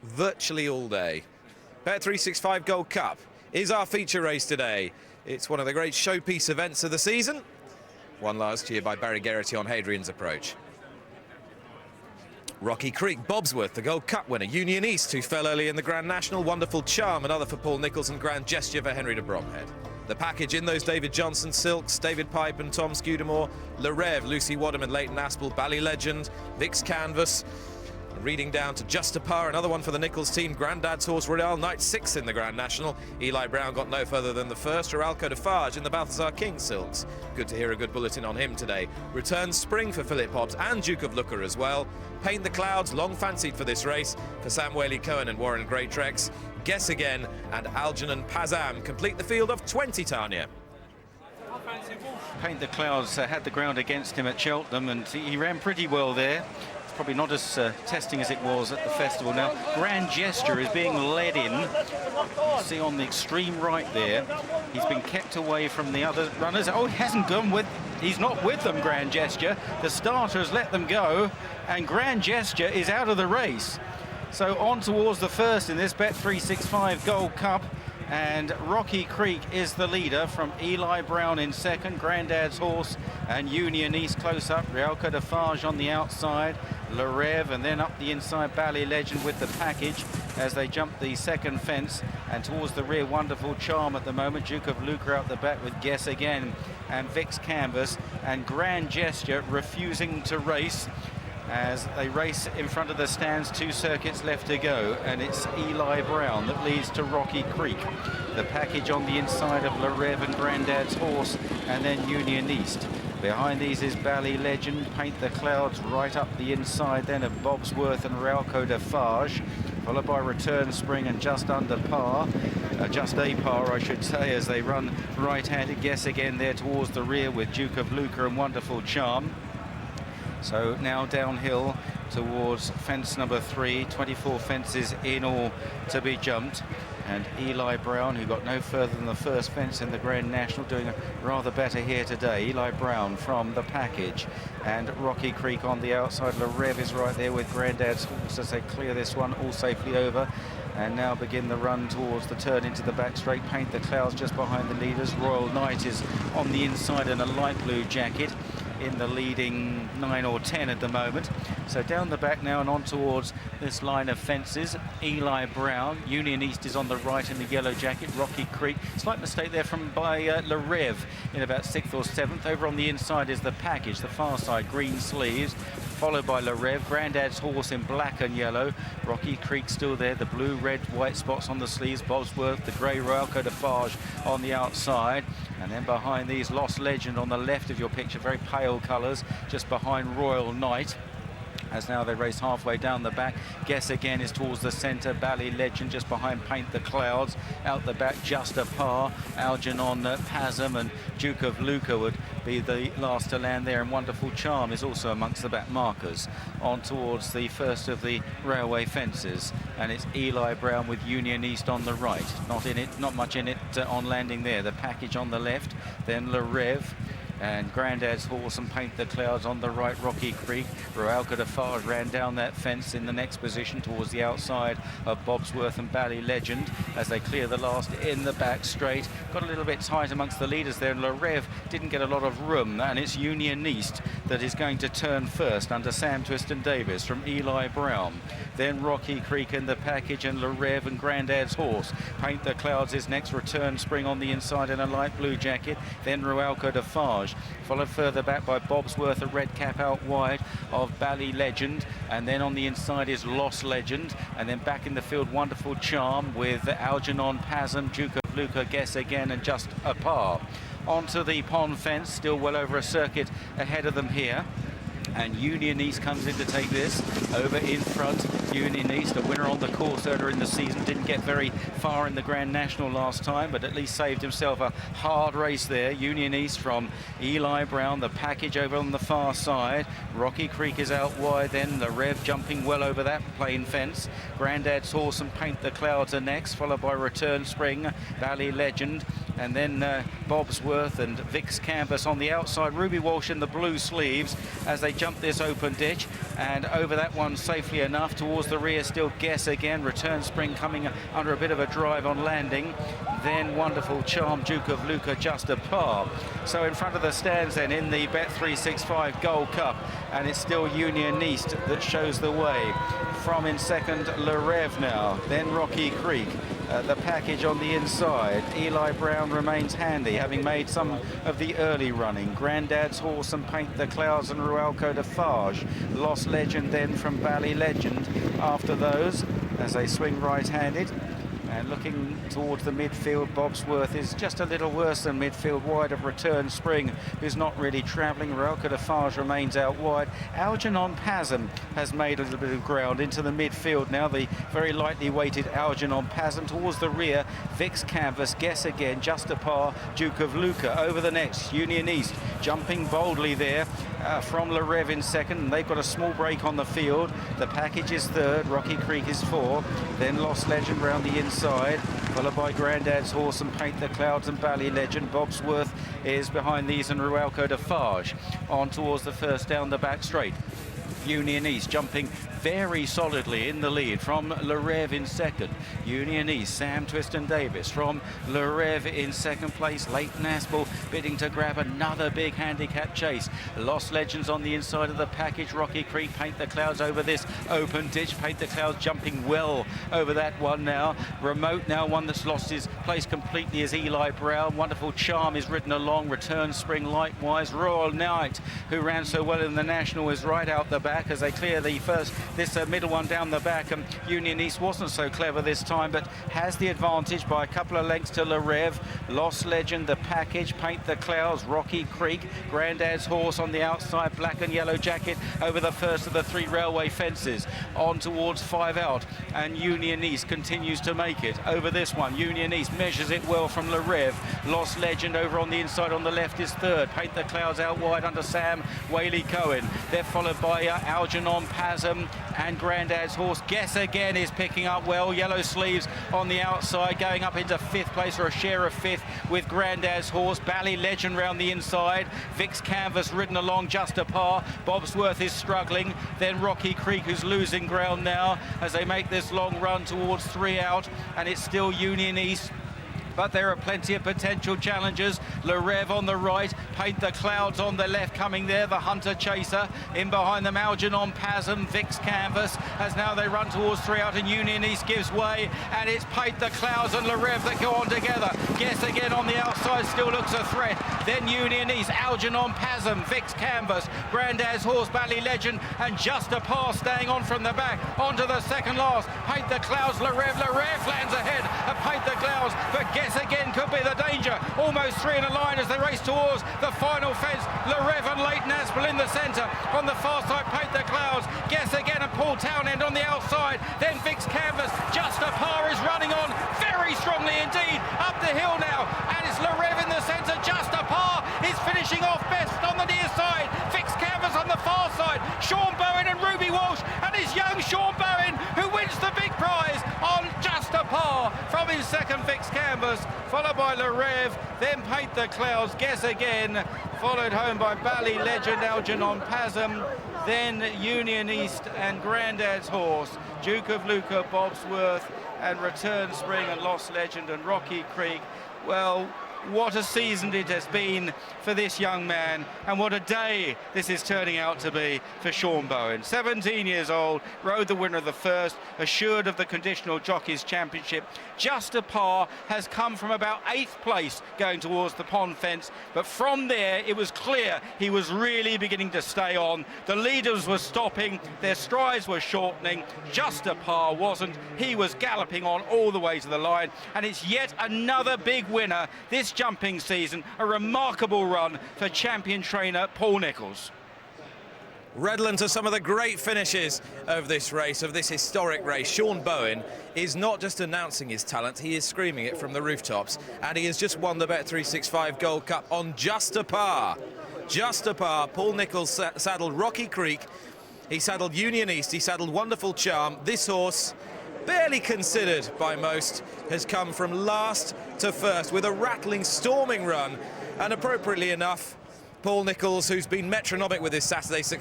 virtually all day. Bet365 Gold Cup is our feature race today. It's one of the great showpiece events of the season, won last year by Barry Geraghty on Hadrian's Approach. Rocky Creek, Bobsworth, the Gold Cup winner. Union East, who fell early in the Grand National. Wonderful Charm, another for Paul Nicholls, and Grand Gesture for Henry de Bromhead. The package in those David Johnson Silks, David Pipe and Tom Scudamore, Reve, Lucy Wadham and Leighton Aspel, Bally Legend, Vic's Canvas. Reading down to Just a Par, another one for the Nicholls team. Grandad's Horse Royale, night 6th in the Grand National. Eli Brown got no further than the first. Oralco de Farge in the Balthazar King Silks. Good to hear a good bulletin on him today. Return Spring for Philip Hobbs and Duke of Looker as well. Paint the Clouds, long fancied for this race, for Sam Whaley-Cohen and Warren Greatrex. Guess Again and Algernon Pazam complete the field of 20, Tanya. Paint the Clouds had the ground against him at Cheltenham, and he ran pretty well there. It's probably not as testing as it was at the festival. Now, Grand Gesture is being led in. You see on the extreme right there, he's been kept away from the other runners. Oh, he hasn't gone with, he's not with them, Grand Gesture. The starters let them go, and Grand Gesture is out of the race. So on towards the first in this Bet365 Gold Cup. And Rocky Creek is the leader, from Eli Brown in second, Grandad's Horse and Union East close up. Realco de Farge on the outside, Reve, and then up the inside Bally Legend with the package as they jump the second fence. And towards the rear, Wonderful Charm at the moment. Duke of Lucre out the back with Guess Again and Vic's Canvas, and Grand Gesture refusing to race as they race in front of the stands. 2 circuits left to go, and it's Eli Brown that leads to Rocky Creek. The package on the inside of Reve and Grandad's Horse, and then Union East. Behind these is Bally Legend, Paint the Clouds right up the inside then of Bobsworth and Realco de Farge, followed by Return Spring and Just Under Par. Just a par, I should say, as they run right-handed. Guess Again there towards the rear with Duke of Lucre and Wonderful Charm. So now downhill towards fence number 3, 24 fences in all to be jumped. And Eli Brown, who got no further than the first fence in the Grand National, doing rather better here today. Eli Brown from the package. And Rocky Creek on the outside. Reve is right there with Grandad's Horse as they clear this one all safely over. And now begin the run towards the turn into the back straight. Paint the Clouds just behind the leaders. Royal Knight is on the inside in a light blue jacket, in the leading 9 or 10 at the moment. So down the back now and on towards this line of fences. Eli Brown, Union East is on the right in the yellow jacket. Rocky Creek, slight mistake there by Reve in about 6th or 7th. Over on the inside is the package, the far side, green sleeves, followed by Reve. Grandad's Horse in black and yellow. Rocky Creek still there, the blue, red, white spots on the sleeves. Bobsworth, the grey Realco de Farge on the outside. And then behind these, Lost Legend on the left of your picture, very pale colours, just behind Royal Knight. As now they race halfway down the back. Guess Again is towards the centre. Bally Legend just behind Paint the Clouds. Out the back, Just a Par. Algernon Pazam and Duke of Lucre would be the last to land there. And Wonderful Charm is also amongst the back markers. On towards the first of the railway fences. And it's Eli Brown with Union East on the right. Not much in it on landing there. The package on the left. Then Reve and Grandad's Horse and Paint the Clouds on the right. Rocky Creek. Realco de Farge ran down that fence in the next position towards the outside of Bobsworth and Bally Legend as they clear the last in the back straight. Got a little bit tight amongst the leaders there, and Reve didn't get a lot of room, and it's Union East that is going to turn first under Sam Twiston Davis from Eli Brown. Then Rocky Creek in the package, and Reve and Grandad's Horse. Paint the Clouds is next. Return Spring on the inside in a light blue jacket. Then Realco de Farge, followed further back by Bobsworth, a red cap out wide of Bally Legend, and then on the inside is Lost Legend, and then back in the field Wonderful Charm with Algernon Pazam, Duke of Lucre, Guess Again and Just a Par. Onto the pond fence, still well over a circuit ahead of them here. And Union East comes in to take this. Over in front, Union East, a winner on the course earlier in the season. Didn't get very far in the Grand National last time, but at least saved himself a hard race there. Union East from Eli Brown, the package over on the far side. Rocky Creek is out wide then. The Reve jumping well over that plain fence. Grandad's Horse and Paint the Clouds are next, followed by Return Spring, Bally Legend, and then Bobsworth and Vic's Canvas on the outside. Ruby Walsh in the blue sleeves as they jump this open ditch, and over that one safely enough. Towards the rear still Guess Again, Return Spring coming under a bit of a drive on landing. Then Wonderful Charm, Duke of Lucca just a par. So in front of the stands then in the Bet365 Gold Cup, and it's still Union East that shows the way. From in second, Reve now, then Rocky Creek. The package on the inside. Eli Brown remains handy, having made some of the early running. Grandad's Horse and Paint the Clouds and Rualco de Farge. Lost Legend then from Bally Legend after those as they swing right-handed. And looking towards the midfield, Bobsworth is just a little worse than midfield, wide of Return Spring, who's not really travelling. Rualco de Farge remains out wide. Algernon Pasm has made a little bit of ground into the midfield now. The very lightly weighted Algernon Pasm towards the rear. Vix Canvas, Guess Again, just a par. Duke of Lucca over the next. Union East jumping boldly there from Reve in second. And they've got a small break on the field. The package is third. Rocky Creek is four. Then Lost Legend round the inside, followed by Grandad's Horse and Paint the Clouds and Bally Legend. Bobsworth is behind these and Rualco de Farge on towards the first down the back straight. Union East jumping very solidly in the lead from Reve in second. Union East, Sam Twiston Davis from Reve in second place. Leighton Aspel bidding to grab another big handicap chase. Lost Legends on the inside of the package. Rocky Creek, Paint the Clouds over this open ditch. Paint the Clouds jumping well over that one now. Remote now, one that's lost his place completely is Eli Brown. Wonderful Charm is ridden along. Return Spring likewise. Royal Knight, who ran so well in the National, is right out the back as they clear the first, this middle one down the back. And Union East wasn't so clever this time, but has the advantage by a couple of lengths to Reve. Lost Legend, the package, Paint the Clouds, Rocky Creek, Grandad's Horse on the outside, Black and Yellow Jacket over the first of the three railway fences, on towards 5 out, and Union East continues to make it over this one. Union East measures it well from Reve. Lost Legend over on the inside on the left is third. Paint the Clouds out wide under Sam Whaley Cohen. They're followed by Algernon Pasm and Grandad's Horse. Guess Again is picking up well. Yellow Sleeves on the outside, going up into fifth place, or a share of fifth, with Grandad's Horse. Bally Legend round the inside. Vix Canvas ridden along just a par. Bobsworth is struggling. Then Rocky Creek, who's losing ground now as they make this long run towards 3 out, and it's still Union East. But there are plenty of potential challengers. Reve on the right, Paint the Clouds on the left coming there, the Hunter Chaser. In behind them, Algernon Pasm, Vix Canvas, as now they run towards 3 out and Union East gives way, and it's Paint the Clouds and Reve that go on together. Guess Again on the outside still looks a threat. Then Union East, Algernon Pasm, Vix Canvas, Grandad's Horse, Bally Legend, and just a par staying on from the back. Onto the second last, Paint the Clouds, Reve lands ahead of Paint the Clouds, but Guess Again could be the danger. Almost three in a line as they race towards the final fence. Reve and Leighton Aspel in the centre. On the far side, Paint the Clouds. Guess Again and Paul Townend on the outside. Then Vix Canvas, just a par, is running on very strongly indeed. Up the hill now, and it's Reve in the centre. Just a par is finishing off best on the near side. Vix Canvas on the far side. Sean Bowen and Ruby Walsh, and it's young Sean Bowen who wins the big prize on just a par from his second Vix Canvas, followed by Reve, then Paint the Clouds, Guess Again, followed home by Bally Legend, Algernon Pasm, then Union East and Grandad's Horse, Duke of Lucca, Bobsworth, and Return Spring and Lost Legend and Rocky Creek. Well, what a season it has been for this young man, and what a day this is turning out to be for Sean Bowen. 17 years old, rode the winner of the first, assured of the Conditional Jockeys Championship. Just a par, has come from about 8th place going towards the pond fence, but from there it was clear he was really beginning to stay on. The leaders were stopping, their strides were shortening. Just a par wasn't. He was galloping on all the way to the line, and it's yet another big winner this jumping season. A remarkable run for champion trainer Paul Nicholls. Redlands are some of the great finishes of this race, of this historic race. Sean Bowen is not just announcing his talent, he is screaming it from the rooftops, and he has just won the Bet365 Gold Cup on just a par. Just a par. Paul Nicholls saddled Rocky Creek, he saddled Union East, he saddled Wonderful Charm. This horse, barely considered by most, has come from last to first with a rattling, storming run, and appropriately enough, Paul Nicholls, who's been metronomic with his Saturday success,